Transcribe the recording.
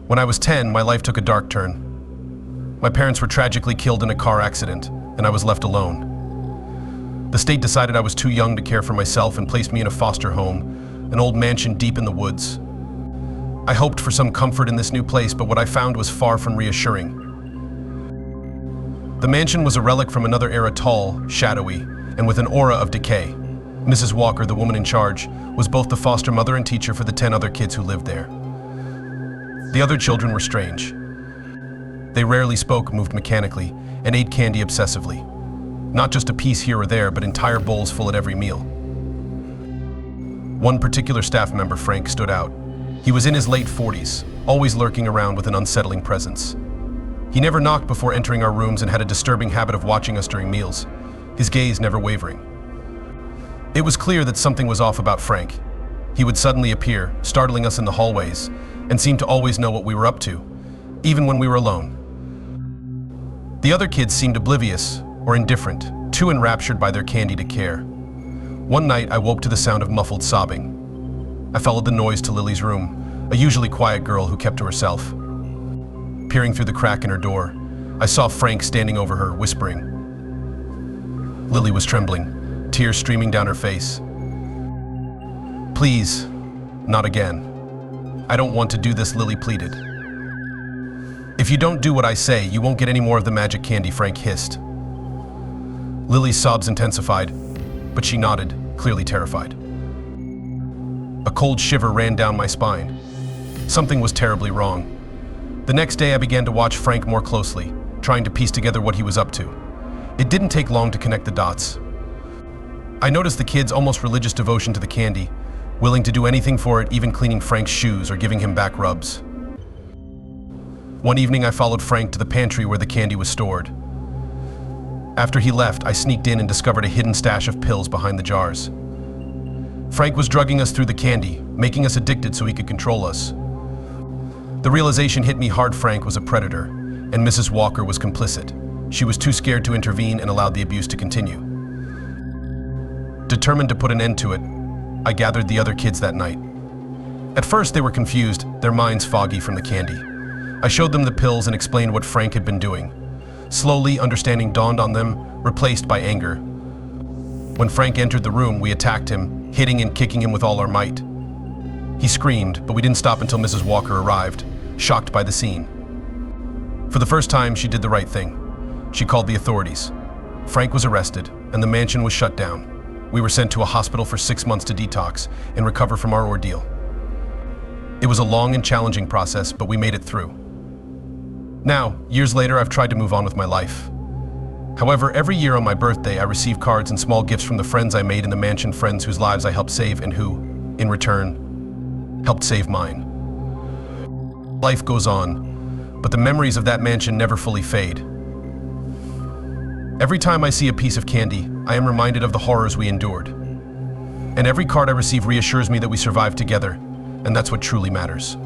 When I was 10, my life took a dark turn. My parents were tragically killed in a car accident, and I was left alone. The state decided I was too young to care for myself and placed me in a foster home, an old mansion deep in the woods. I hoped for some comfort in this new place, but what I found was far from reassuring. The mansion was a relic from another era, tall, shadowy, and with an aura of decay. Mrs. Walker, the woman in charge, was both the foster mother and teacher for the 10 other kids who lived there. The other children were strange. They rarely spoke, moved mechanically, and ate candy obsessively. Not just a piece here or there, but entire bowls full at every meal. One particular staff member, Frank, stood out. He was in his late 40s, always lurking around with an unsettling presence. He never knocked before entering our rooms and had a disturbing habit of watching us during meals, his gaze never wavering. It was clear that something was off about Frank. He would suddenly appear, startling us in the hallways, and seemed to always know what we were up to, even when we were alone. The other kids seemed oblivious or indifferent, too enraptured by their candy to care. One night, I woke to the sound of muffled sobbing. I followed the noise to Lily's room, a usually quiet girl who kept to herself. Peering through the crack in her door, I saw Frank standing over her, whispering. Lily was trembling, tears streaming down her face. "Please, not again. I don't want to do this," Lily pleaded. "If you don't do what I say, you won't get any more of the magic candy," Frank hissed. Lily's sobs intensified, but she nodded, clearly terrified. A cold shiver ran down my spine. Something was terribly wrong. The next day, I began to watch Frank more closely, trying to piece together what he was up to. It didn't take long to connect the dots. I noticed the kids' almost religious devotion to the candy, willing to do anything for it, even cleaning Frank's shoes or giving him back rubs. One evening, I followed Frank to the pantry where the candy was stored. After he left, I sneaked in and discovered a hidden stash of pills behind the jars. Frank was drugging us through the candy, making us addicted so he could control us. The realization hit me hard. Frank was a predator, and Mrs. Walker was complicit. She was too scared to intervene and allowed the abuse to continue. Determined to put an end to it, I gathered the other kids that night. At first, they were confused, their minds foggy from the candy. I showed them the pills and explained what Frank had been doing. Slowly, understanding dawned on them, replaced by anger. When Frank entered the room, we attacked him, hitting and kicking him with all our might. He screamed, but we didn't stop until Mrs. Walker arrived, shocked by the scene. For the first time, she did the right thing. She called the authorities. Frank was arrested, and the mansion was shut down. We were sent to a hospital for 6 months to detox and recover from our ordeal. It was a long and challenging process, but we made it through. Now, years later, I've tried to move on with my life. However, every year on my birthday, I receive cards and small gifts from the friends I made in the mansion, friends whose lives I helped save and who, in return, helped save mine. Life goes on, but the memories of that mansion never fully fade. Every time I see a piece of candy, I am reminded of the horrors we endured. And every card I receive reassures me that we survived together, and that's what truly matters.